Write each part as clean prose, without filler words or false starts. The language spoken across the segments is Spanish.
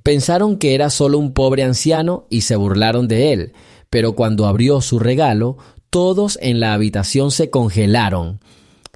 Pensaron que era solo un pobre anciano y se burlaron de él, pero cuando abrió su regalo, todos en la habitación se congelaron.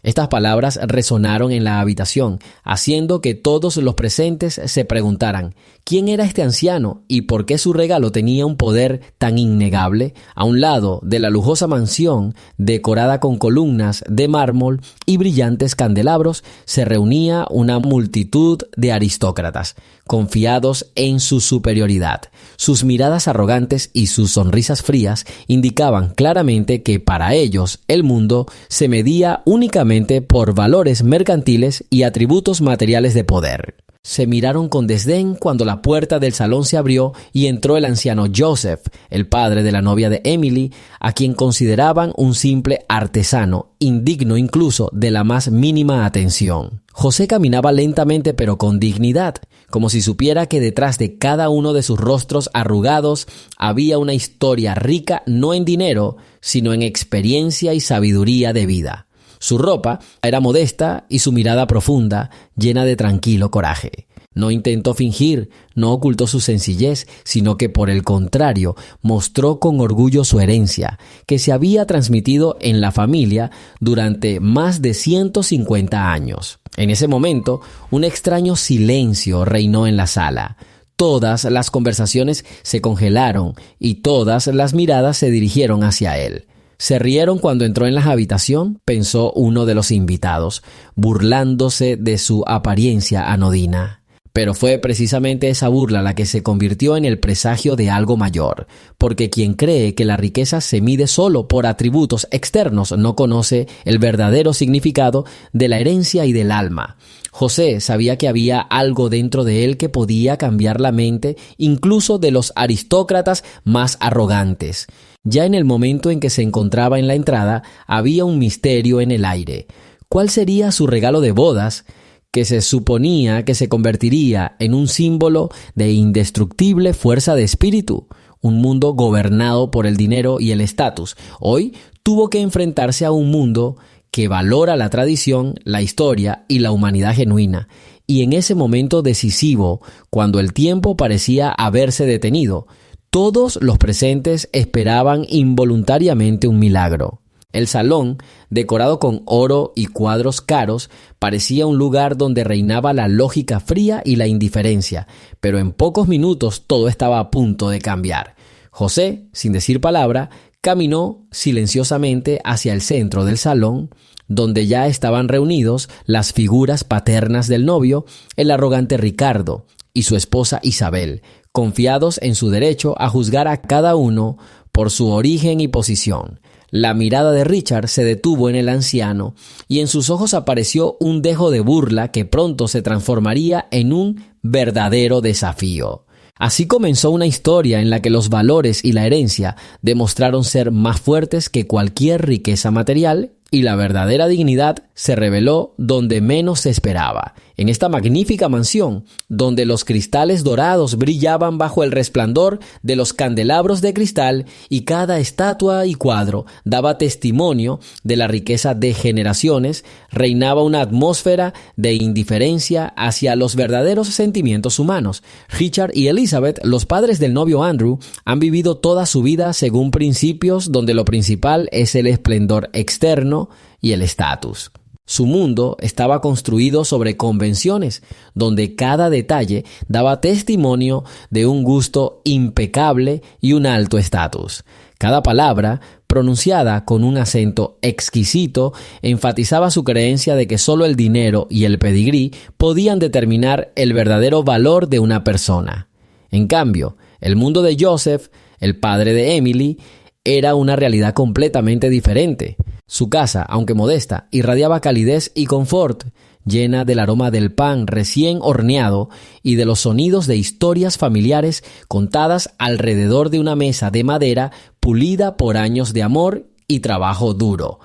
Estas palabras resonaron en la habitación, haciendo que todos los presentes se preguntaran ¿quién era este anciano y por qué su regalo tenía un poder tan innegable? A un lado de la lujosa mansión, decorada con columnas de mármol y brillantes candelabros, se reunía una multitud de aristócratas, confiados en su superioridad. Sus miradas arrogantes y sus sonrisas frías indicaban claramente que para ellos el mundo se medía únicamente por valores mercantiles y atributos materiales de poder. Se miraron con desdén cuando la puerta del salón se abrió y entró el anciano Joseph, el padre de la novia de Emily, a quien consideraban un simple artesano, indigno incluso de la más mínima atención. José caminaba lentamente pero con dignidad, como si supiera que detrás de cada uno de sus rostros arrugados había una historia rica no en dinero, sino en experiencia y sabiduría de vida. Su ropa era modesta y su mirada profunda, llena de tranquilo coraje. No intentó fingir, no ocultó su sencillez, sino que por el contrario mostró con orgullo su herencia, que se había transmitido en la familia durante más de 150 años. En ese momento, un extraño silencio reinó en la sala. Todas las conversaciones se congelaron y todas las miradas se dirigieron hacia él. Se rieron cuando entró en la habitación, pensó uno de los invitados, burlándose de su apariencia anodina. Pero fue precisamente esa burla la que se convirtió en el presagio de algo mayor, porque quien cree que la riqueza se mide solo por atributos externos no conoce el verdadero significado de la herencia y del alma. José sabía que había algo dentro de él que podía cambiar la mente incluso de los aristócratas más arrogantes. Ya en el momento en que se encontraba en la entrada, había un misterio en el aire. ¿Cuál sería su regalo de bodas, que se suponía que se convertiría en un símbolo de indestructible fuerza de espíritu? Un mundo gobernado por el dinero y el estatus. Hoy tuvo que enfrentarse a un mundo que valora la tradición, la historia y la humanidad genuina. Y en ese momento decisivo, cuando el tiempo parecía haberse detenido, todos los presentes esperaban involuntariamente un milagro. El salón, decorado con oro y cuadros caros, parecía un lugar donde reinaba la lógica fría y la indiferencia, pero en pocos minutos todo estaba a punto de cambiar. José, sin decir palabra, caminó silenciosamente hacia el centro del salón, donde ya estaban reunidos las figuras paternas del novio, el arrogante Ricardo y su esposa Isabel, confiados en su derecho a juzgar a cada uno por su origen y posición. La mirada de Richard se detuvo en el anciano y en sus ojos apareció un dejo de burla que pronto se transformaría en un verdadero desafío. Así comenzó una historia en la que los valores y la herencia demostraron ser más fuertes que cualquier riqueza material y la verdadera dignidad se reveló donde menos se esperaba. En esta magnífica mansión, donde los cristales dorados brillaban bajo el resplandor de los candelabros de cristal y cada estatua y cuadro daba testimonio de la riqueza de generaciones, reinaba una atmósfera de indiferencia hacia los verdaderos sentimientos humanos. Richard y Elizabeth, los padres del novio Andrew, han vivido toda su vida según principios donde lo principal es el esplendor externo y el estatus. Su mundo estaba construido sobre convenciones, donde cada detalle daba testimonio de un gusto impecable y un alto estatus. Cada palabra, pronunciada con un acento exquisito, enfatizaba su creencia de que solo el dinero y el pedigrí podían determinar el verdadero valor de una persona. En cambio, el mundo de Joseph, el padre de Emily, era una realidad completamente diferente. Su casa, aunque modesta, irradiaba calidez y confort, llena del aroma del pan recién horneado y de los sonidos de historias familiares contadas alrededor de una mesa de madera pulida por años de amor y trabajo duro.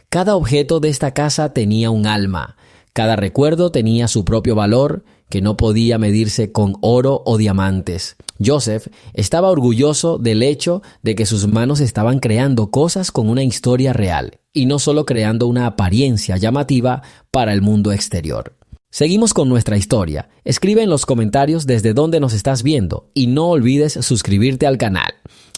Cada objeto de esta casa tenía un alma. Cada recuerdo tenía su propio valor, que no podía medirse con oro o diamantes. Joseph estaba orgulloso del hecho de que sus manos estaban creando cosas con una historia real, y no solo creando una apariencia llamativa para el mundo exterior. Seguimos con nuestra historia. Escribe en los comentarios desde dónde nos estás viendo y no olvides suscribirte al canal.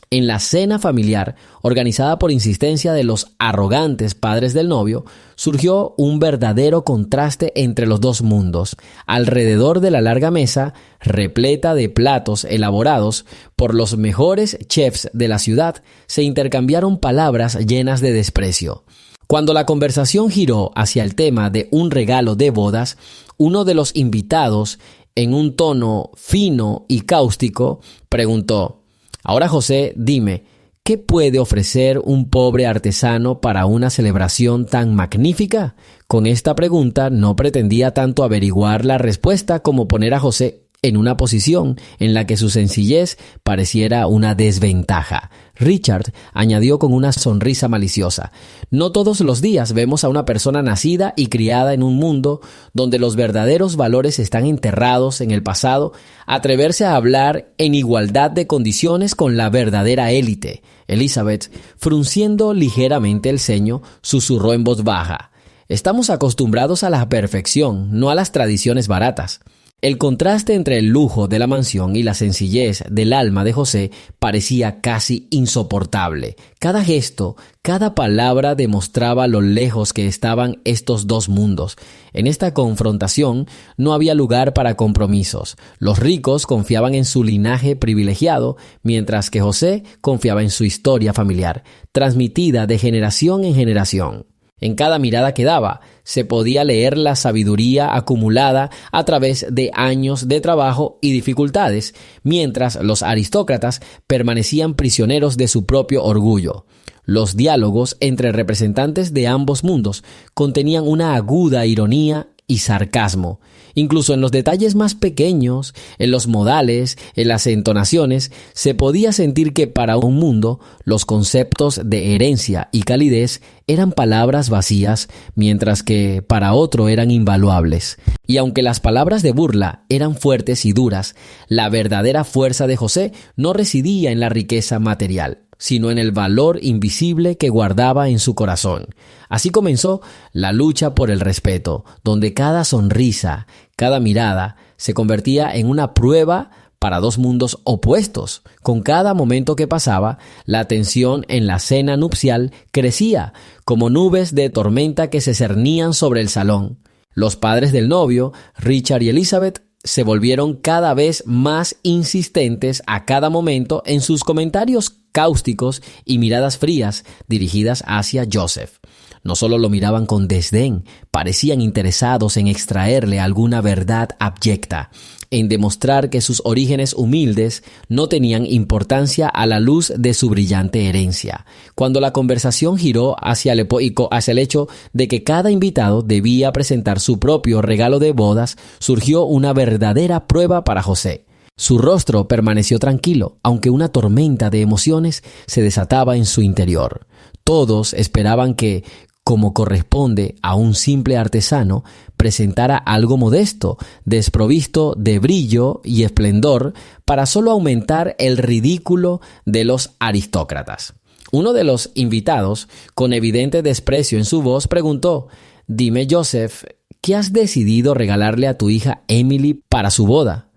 En la cena familiar, organizada por insistencia de los arrogantes padres del novio, surgió un verdadero contraste entre los dos mundos. Alrededor de la larga mesa, repleta de platos elaborados por los mejores chefs de la ciudad, se intercambiaron palabras llenas de desprecio. Cuando la conversación giró hacia el tema de un regalo de bodas, uno de los invitados, en un tono fino y cáustico, preguntó: «Ahora, José, dime, ¿qué puede ofrecer un pobre artesano para una celebración tan magnífica?». Con esta pregunta no pretendía tanto averiguar la respuesta como poner a José en una posición en la que su sencillez pareciera una desventaja. Richard añadió con una sonrisa maliciosa: «No todos los días vemos a una persona nacida y criada en un mundo donde los verdaderos valores están enterrados en el pasado atreverse a hablar en igualdad de condiciones con la verdadera élite». Elizabeth, frunciendo ligeramente el ceño, susurró en voz baja: «Estamos acostumbrados a la perfección, no a las tradiciones baratas». El contraste entre el lujo de la mansión y la sencillez del alma de José parecía casi insoportable. Cada gesto, cada palabra demostraba lo lejos que estaban estos dos mundos. En esta confrontación no había lugar para compromisos. Los ricos confiaban en su linaje privilegiado, mientras que José confiaba en su historia familiar, transmitida de generación en generación. En cada mirada que daba, se podía leer la sabiduría acumulada a través de años de trabajo y dificultades, mientras los aristócratas permanecían prisioneros de su propio orgullo. Los diálogos entre representantes de ambos mundos contenían una aguda ironía y sarcasmo. Incluso en los detalles más pequeños, en los modales, en las entonaciones, se podía sentir que para un mundo los conceptos de herencia y calidez eran palabras vacías, mientras que para otro eran invaluables. Y aunque las palabras de burla eran fuertes y duras, la verdadera fuerza de José no residía en la riqueza material, sino en el valor invisible que guardaba en su corazón. Así comenzó la lucha por el respeto, donde cada sonrisa, cada mirada, se convertía en una prueba para dos mundos opuestos. Con cada momento que pasaba, la tensión en la cena nupcial crecía, como nubes de tormenta que se cernían sobre el salón. Los padres del novio, Richard y Elizabeth, se volvieron cada vez más insistentes a cada momento en sus comentarios cáusticos y miradas frías dirigidas hacia Joseph. No solo lo miraban con desdén, parecían interesados en extraerle alguna verdad abyecta, en demostrar que sus orígenes humildes no tenían importancia a la luz de su brillante herencia. Cuando la conversación giró hacia el hecho de que cada invitado debía presentar su propio regalo de bodas, surgió una verdadera prueba para José. Su rostro permaneció tranquilo, aunque una tormenta de emociones se desataba en su interior. Todos esperaban que, como corresponde a un simple artesano, presentara algo modesto, desprovisto de brillo y esplendor, para solo aumentar el ridículo de los aristócratas. Uno de los invitados, con evidente desprecio en su voz, preguntó: «Dime, Joseph, ¿qué has decidido regalarle a tu hija Emily para su boda?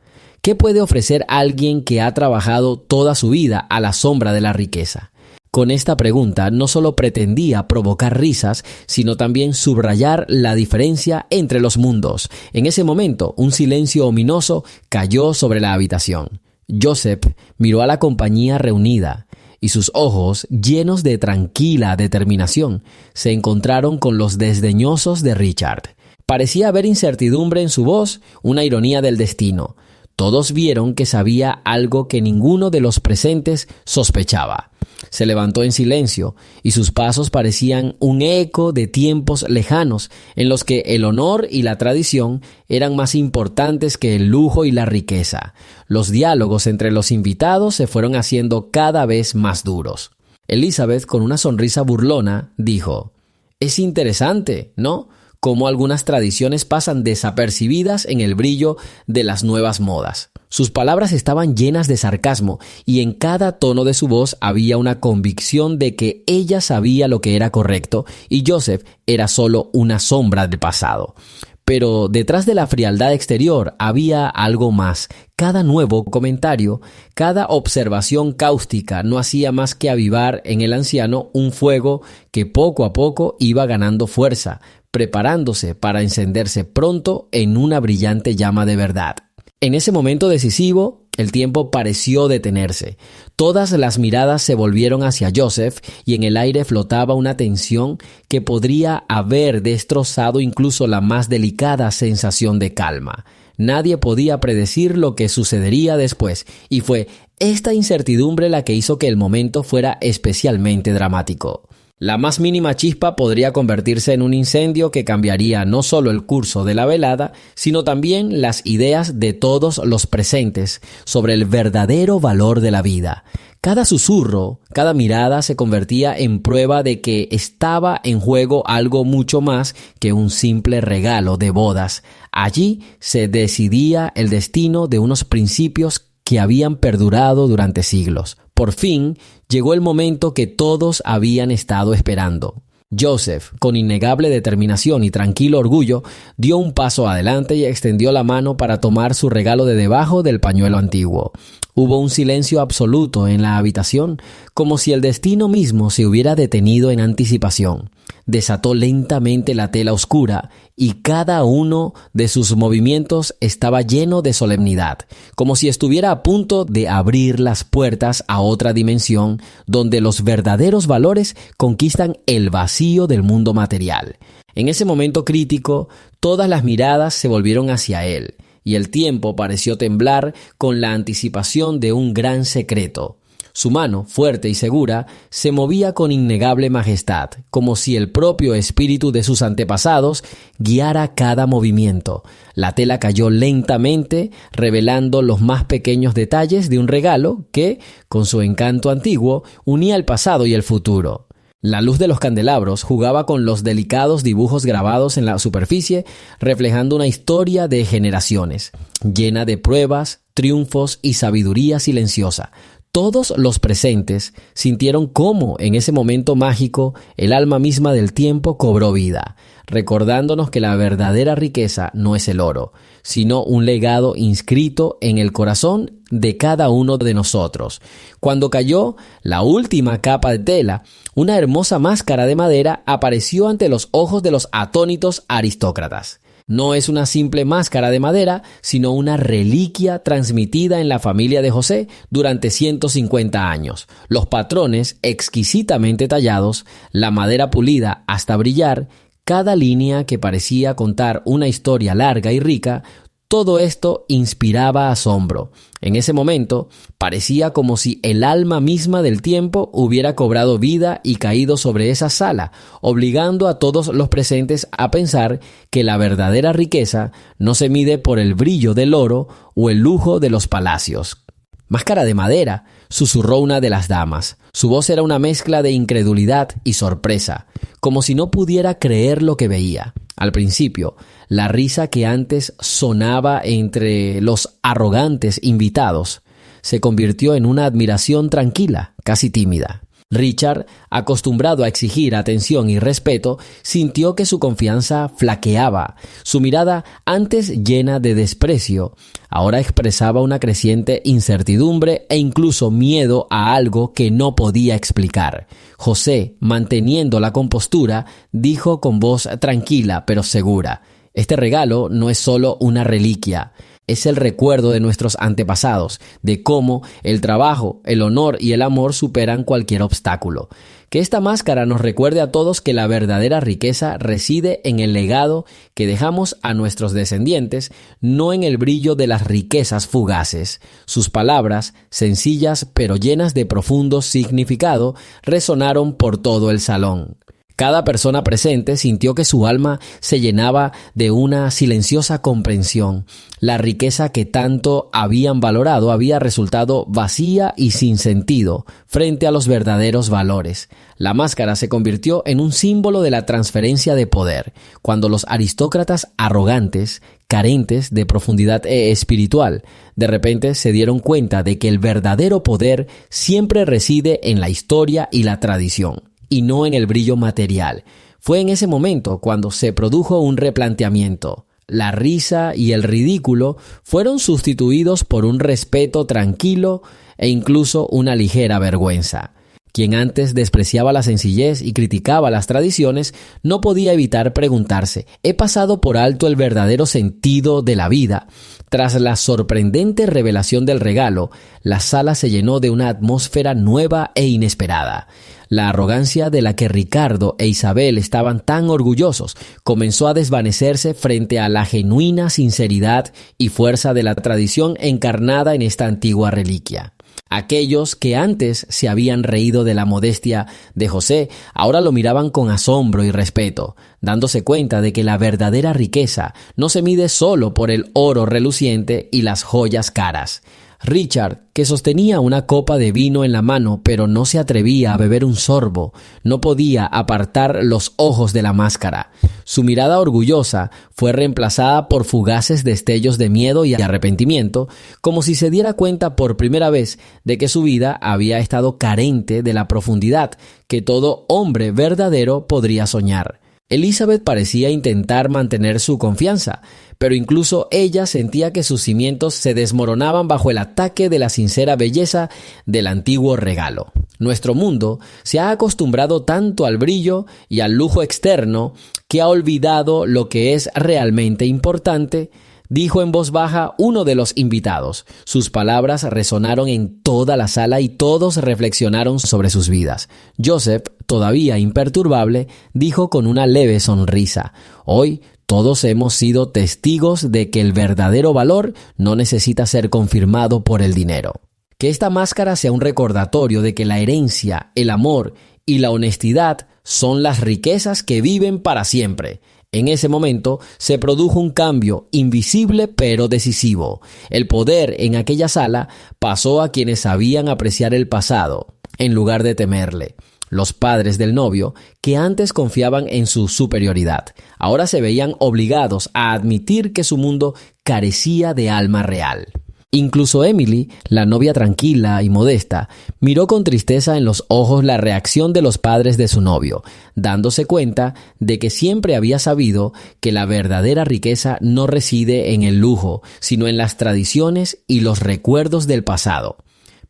¿Qué puede ofrecer alguien que ha trabajado toda su vida a la sombra de la riqueza?». Con esta pregunta no solo pretendía provocar risas, sino también subrayar la diferencia entre los mundos. En ese momento, un silencio ominoso cayó sobre la habitación. Joseph miró a la compañía reunida y sus ojos, llenos de tranquila determinación, se encontraron con los desdeñosos de Richard. Parecía haber incertidumbre en su voz, una ironía del destino. Todos vieron que sabía algo que ninguno de los presentes sospechaba. Se levantó en silencio y sus pasos parecían un eco de tiempos lejanos en los que el honor y la tradición eran más importantes que el lujo y la riqueza. Los diálogos entre los invitados se fueron haciendo cada vez más duros. Elizabeth, con una sonrisa burlona, dijo: «Es interesante, ¿no?, cómo algunas tradiciones pasan desapercibidas en el brillo de las nuevas modas». Sus palabras estaban llenas de sarcasmo y en cada tono de su voz había una convicción de que ella sabía lo que era correcto y Joseph era solo una sombra del pasado. Pero detrás de la frialdad exterior había algo más. Cada nuevo comentario, cada observación cáustica no hacía más que avivar en el anciano un fuego que poco a poco iba ganando fuerza, preparándose para encenderse pronto en una brillante llama de verdad. En ese momento decisivo, el tiempo pareció detenerse. Todas las miradas se volvieron hacia Joseph y en el aire flotaba una tensión que podría haber destrozado incluso la más delicada sensación de calma. Nadie podía predecir lo que sucedería después, y fue esta incertidumbre la que hizo que el momento fuera especialmente dramático. La más mínima chispa podría convertirse en un incendio que cambiaría no solo el curso de la velada, sino también las ideas de todos los presentes sobre el verdadero valor de la vida. Cada susurro, cada mirada se convertía en prueba de que estaba en juego algo mucho más que un simple regalo de bodas. Allí se decidía el destino de unos principios que habían perdurado durante siglos. Por fin, llegó el momento que todos habían estado esperando. Joseph, con innegable determinación y tranquilo orgullo, dio un paso adelante y extendió la mano para tomar su regalo de debajo del pañuelo antiguo. Hubo un silencio absoluto en la habitación, como si el destino mismo se hubiera detenido en anticipación. Desató lentamente la tela oscura y cada uno de sus movimientos estaba lleno de solemnidad, como si estuviera a punto de abrir las puertas a otra dimensión donde los verdaderos valores conquistan el vacío del mundo material. En ese momento crítico, todas las miradas se volvieron hacia él y el tiempo pareció temblar con la anticipación de un gran secreto. Su mano, fuerte y segura, se movía con innegable majestad, como si el propio espíritu de sus antepasados guiara cada movimiento. La tela cayó lentamente, revelando los más pequeños detalles de un regalo que, con su encanto antiguo, unía el pasado y el futuro. La luz de los candelabros jugaba con los delicados dibujos grabados en la superficie, reflejando una historia de generaciones, llena de pruebas, triunfos y sabiduría silenciosa. Todos los presentes sintieron cómo, en ese momento mágico, el alma misma del tiempo cobró vida, recordándonos que la verdadera riqueza no es el oro, sino un legado inscrito en el corazón de cada uno de nosotros. Cuando cayó la última capa de tela, una hermosa máscara de madera apareció ante los ojos de los atónitos aristócratas. No es una simple máscara de madera, sino una reliquia transmitida en la familia de José durante 150 años. Los patrones exquisitamente tallados, la madera pulida hasta brillar, cada línea que parecía contar una historia larga y rica, todo esto inspiraba asombro. En ese momento, parecía como si el alma misma del tiempo hubiera cobrado vida y caído sobre esa sala, obligando a todos los presentes a pensar que la verdadera riqueza no se mide por el brillo del oro o el lujo de los palacios. «Máscara de madera», susurró una de las damas. Su voz era una mezcla de incredulidad y sorpresa, como si no pudiera creer lo que veía. Al principio, la risa que antes sonaba entre los arrogantes invitados se convirtió en una admiración tranquila, casi tímida. Richard, acostumbrado a exigir atención y respeto, sintió que su confianza flaqueaba. Su mirada, antes llena de desprecio, ahora expresaba una creciente incertidumbre e incluso miedo a algo que no podía explicar. José, manteniendo la compostura, dijo con voz tranquila pero segura: «Este regalo no es solo una reliquia. Es el recuerdo de nuestros antepasados, de cómo el trabajo, el honor y el amor superan cualquier obstáculo. Que esta máscara nos recuerde a todos que la verdadera riqueza reside en el legado que dejamos a nuestros descendientes, no en el brillo de las riquezas fugaces». Sus palabras, sencillas pero llenas de profundo significado, resonaron por todo el salón. Cada persona presente sintió que su alma se llenaba de una silenciosa comprensión. La riqueza que tanto habían valorado había resultado vacía y sin sentido frente a los verdaderos valores. La máscara se convirtió en un símbolo de la transferencia de poder, cuando los aristócratas arrogantes, carentes de profundidad espiritual, de repente se dieron cuenta de que el verdadero poder siempre reside en la historia y la tradición, y no en el brillo material. Fue en ese momento cuando se produjo un replanteamiento. la risa y el ridículo fueron sustituidos por un respeto tranquilo e incluso una ligera vergüenza. Quien antes despreciaba la sencillez y criticaba las tradiciones no podía evitar preguntarse: ¿he pasado por alto el verdadero sentido de la vida? Tras la sorprendente revelación del regalo, la sala se llenó de una atmósfera nueva e inesperada. La arrogancia de la que Ricardo e Isabel estaban tan orgullosos comenzó a desvanecerse frente a la genuina sinceridad y fuerza de la tradición encarnada en esta antigua reliquia. Aquellos que antes se habían reído de la modestia de José, ahora lo miraban con asombro y respeto, dándose cuenta de que la verdadera riqueza no se mide solo por el oro reluciente y las joyas caras. Richard, que sostenía una copa de vino en la mano pero no se atrevía a beber un sorbo, no podía apartar los ojos de la máscara. Su mirada orgullosa fue reemplazada por fugaces destellos de miedo y arrepentimiento, como si se diera cuenta por primera vez de que su vida había estado carente de la profundidad que todo hombre verdadero podría soñar. Elizabeth parecía intentar mantener su confianza, pero incluso ella sentía que sus cimientos se desmoronaban bajo el ataque de la sincera belleza del antiguo regalo. Nuestro mundo se ha acostumbrado tanto al brillo y al lujo externo que ha olvidado lo que es realmente importante, dijo en voz baja uno de los invitados. Sus palabras resonaron en toda la sala y todos reflexionaron sobre sus vidas. Joseph, todavía imperturbable, dijo con una leve sonrisa: hoy todos hemos sido testigos de que el verdadero valor no necesita ser confirmado por el dinero. Que esta máscara sea un recordatorio de que la herencia, el amor y la honestidad son las riquezas que viven para siempre. En ese momento se produjo un cambio invisible pero decisivo. El poder en aquella sala pasó a quienes sabían apreciar el pasado, en lugar de temerle. Los padres del novio, que antes confiaban en su superioridad, ahora se veían obligados a admitir que su mundo carecía de alma real. Incluso Emily, la novia tranquila y modesta, miró con tristeza en los ojos la reacción de los padres de su novio, dándose cuenta de que siempre había sabido que la verdadera riqueza no reside en el lujo, sino en las tradiciones y los recuerdos del pasado.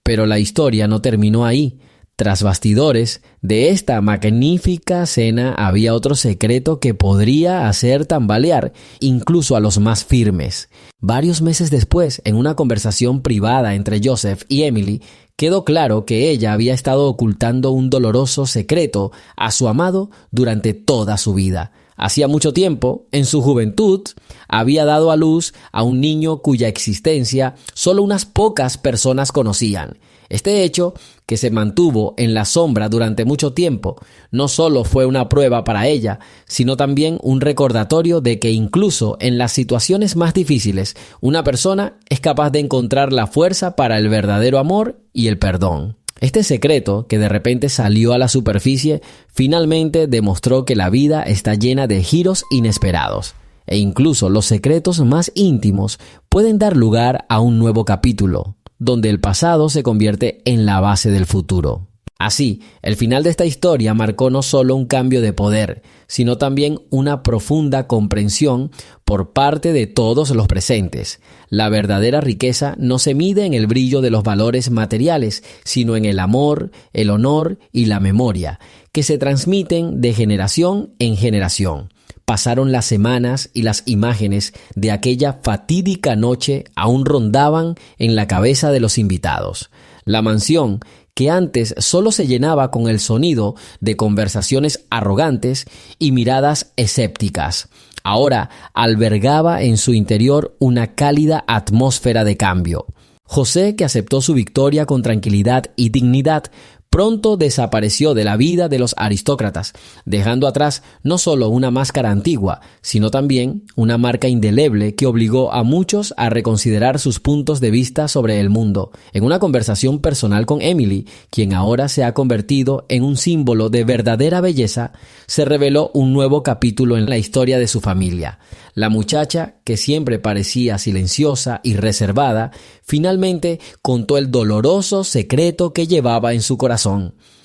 Pero la historia no terminó ahí. Tras bastidores de esta magnífica cena había otro secreto que podría hacer tambalear incluso a los más firmes. Varios meses después, en una conversación privada entre Joseph y Emily, quedó claro que ella había estado ocultando un doloroso secreto a su amado durante toda su vida. Hacía mucho tiempo, en su juventud, había dado a luz a un niño cuya existencia solo unas pocas personas conocían. Este hecho, que se mantuvo en la sombra durante mucho tiempo, no solo fue una prueba para ella, sino también un recordatorio de que incluso en las situaciones más difíciles, una persona es capaz de encontrar la fuerza para el verdadero amor y el perdón. Este secreto, que de repente salió a la superficie, finalmente demostró que la vida está llena de giros inesperados. E incluso los secretos más íntimos pueden dar lugar a un nuevo capítulo, donde el pasado se convierte en la base del futuro. Así, el final de esta historia marcó no solo un cambio de poder, sino también una profunda comprensión por parte de todos los presentes. La verdadera riqueza no se mide en el brillo de los valores materiales, sino en el amor, el honor y la memoria, que se transmiten de generación en generación. Pasaron las semanas y las imágenes de aquella fatídica noche aún rondaban en la cabeza de los invitados. La mansión, que antes solo se llenaba con el sonido de conversaciones arrogantes y miradas escépticas, ahora albergaba en su interior una cálida atmósfera de cambio. José, que aceptó su victoria con tranquilidad y dignidad, pronto desapareció de la vida de los aristócratas, dejando atrás no solo una máscara antigua, sino también una marca indeleble que obligó a muchos a reconsiderar sus puntos de vista sobre el mundo. En una conversación personal con Emily, quien ahora se ha convertido en un símbolo de verdadera belleza, se reveló un nuevo capítulo en la historia de su familia. La muchacha, que siempre parecía silenciosa y reservada, finalmente contó el doloroso secreto que llevaba en su corazón.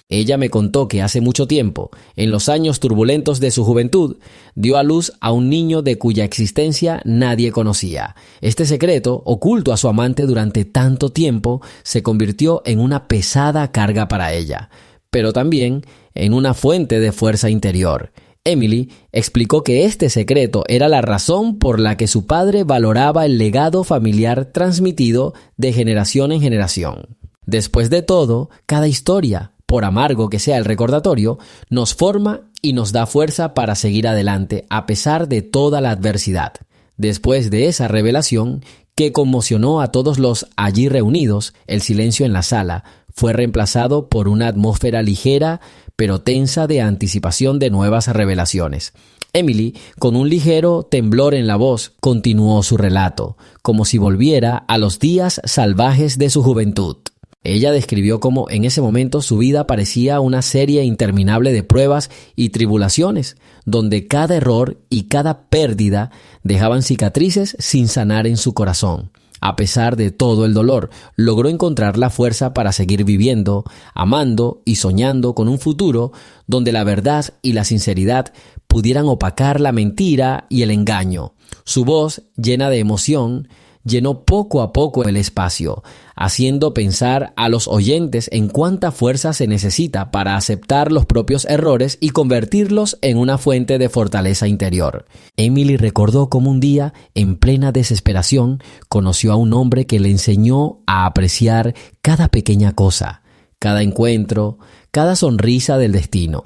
Ella me contó que hace mucho tiempo, en los años turbulentos de su juventud, dio a luz a un niño de cuya existencia nadie conocía. Este secreto, oculto a su amante durante tanto tiempo, se convirtió en una pesada carga para ella, pero también en una fuente de fuerza interior. Emily explicó que este secreto era la razón por la que su padre valoraba el legado familiar transmitido de generación en generación. Después de todo, cada historia, por amargo que sea el recordatorio, nos forma y nos da fuerza para seguir adelante a pesar de toda la adversidad. Después de esa revelación, que conmocionó a todos los allí reunidos, el silencio en la sala fue reemplazado por una atmósfera ligera pero tensa de anticipación de nuevas revelaciones. Emily, con un ligero temblor en la voz, continuó su relato, como si volviera a los días salvajes de su juventud. Ella describió cómo en ese momento su vida parecía una serie interminable de pruebas y tribulaciones, donde cada error y cada pérdida dejaban cicatrices sin sanar en su corazón. A pesar de todo el dolor, logró encontrar la fuerza para seguir viviendo, amando y soñando con un futuro donde la verdad y la sinceridad pudieran opacar la mentira y el engaño. Su voz, llena de emoción, llenó poco a poco el espacio, haciendo pensar a los oyentes en cuánta fuerza se necesita para aceptar los propios errores y convertirlos en una fuente de fortaleza interior. Emily recordó cómo un día, en plena desesperación, conoció a un hombre que le enseñó a apreciar cada pequeña cosa, cada encuentro, cada sonrisa del destino.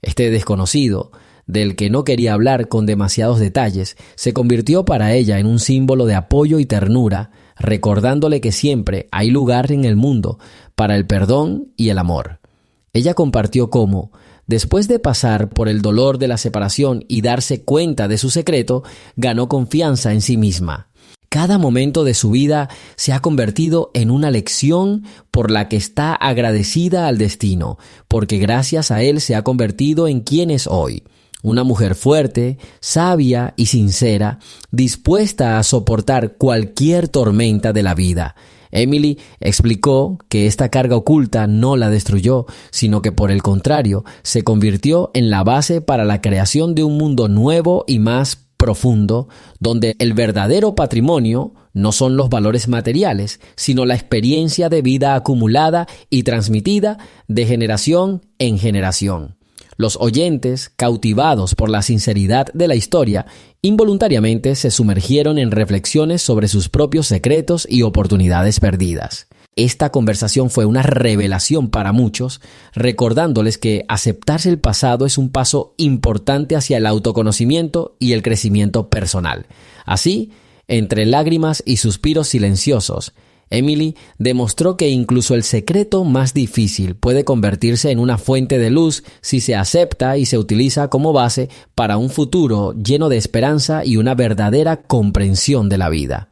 Este desconocido, del que no quería hablar con demasiados detalles, se convirtió para ella en un símbolo de apoyo y ternura, recordándole que siempre hay lugar en el mundo para el perdón y el amor. Ella compartió cómo, después de pasar por el dolor de la separación y darse cuenta de su secreto, ganó confianza en sí misma. Cada momento de su vida se ha convertido en una lección por la que está agradecida al destino, porque gracias a él se ha convertido en quien es hoy. Una mujer fuerte, sabia y sincera, dispuesta a soportar cualquier tormenta de la vida. Emily explicó que esta carga oculta no la destruyó, sino que por el contrario, se convirtió en la base para la creación de un mundo nuevo y más profundo, donde el verdadero patrimonio no son los valores materiales, sino la experiencia de vida acumulada y transmitida de generación en generación. Los oyentes, cautivados por la sinceridad de la historia, involuntariamente se sumergieron en reflexiones sobre sus propios secretos y oportunidades perdidas. Esta conversación fue una revelación para muchos, recordándoles que aceptarse el pasado es un paso importante hacia el autoconocimiento y el crecimiento personal. Así, entre lágrimas y suspiros silenciosos, Emily demostró que incluso el secreto más difícil puede convertirse en una fuente de luz si se acepta y se utiliza como base para un futuro lleno de esperanza y una verdadera comprensión de la vida.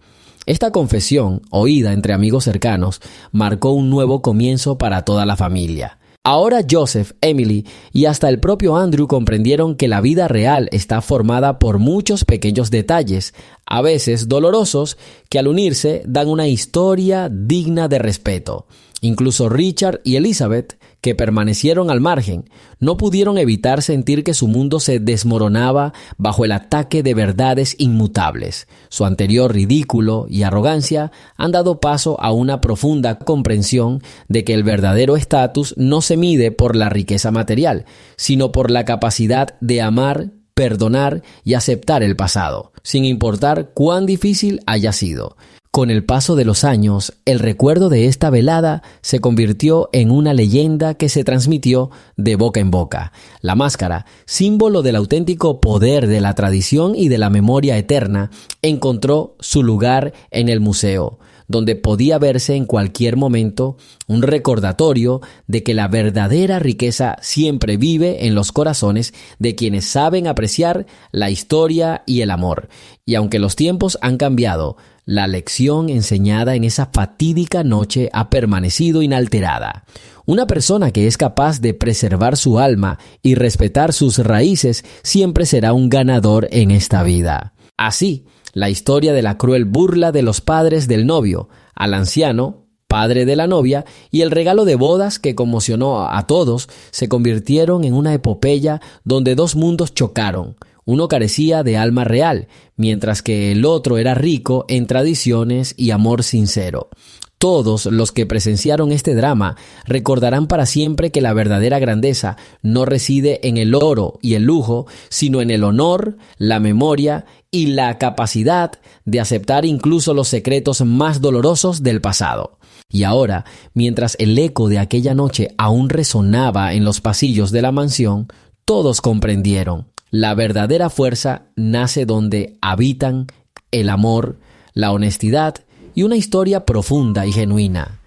Esta confesión, oída entre amigos cercanos, marcó un nuevo comienzo para toda la familia. Ahora Joseph, Emily y hasta el propio Andrew comprendieron que la vida real está formada por muchos pequeños detalles, a veces dolorosos, que al unirse dan una historia digna de respeto. Incluso Richard y Elizabeth, que permanecieron al margen, no pudieron evitar sentir que su mundo se desmoronaba bajo el ataque de verdades inmutables. Su anterior ridículo y arrogancia han dado paso a una profunda comprensión de que el verdadero estatus no se mide por la riqueza material, sino por la capacidad de amar, perdonar y aceptar el pasado, sin importar cuán difícil haya sido. Con el paso de los años, el recuerdo de esta velada se convirtió en una leyenda que se transmitió de boca en boca. La máscara, símbolo del auténtico poder de la tradición y de la memoria eterna, encontró su lugar en el museo, donde podía verse en cualquier momento un recordatorio de que la verdadera riqueza siempre vive en los corazones de quienes saben apreciar la historia y el amor. Y aunque los tiempos han cambiado, la lección enseñada en esa fatídica noche ha permanecido inalterada. Una persona que es capaz de preservar su alma y respetar sus raíces siempre será un ganador en esta vida. Así, la historia de la cruel burla de los padres del novio al anciano padre de la novia, y el regalo de bodas que conmocionó a todos se convirtieron en una epopeya donde dos mundos chocaron. Uno carecía de alma real, mientras que el otro era rico en tradiciones y amor sincero. Todos los que presenciaron este drama recordarán para siempre que la verdadera grandeza no reside en el oro y el lujo, sino en el honor, la memoria y la capacidad de aceptar incluso los secretos más dolorosos del pasado. Y ahora, mientras el eco de aquella noche aún resonaba en los pasillos de la mansión, todos comprendieron: la verdadera fuerza nace donde habitan el amor, la honestidad y una historia profunda y genuina.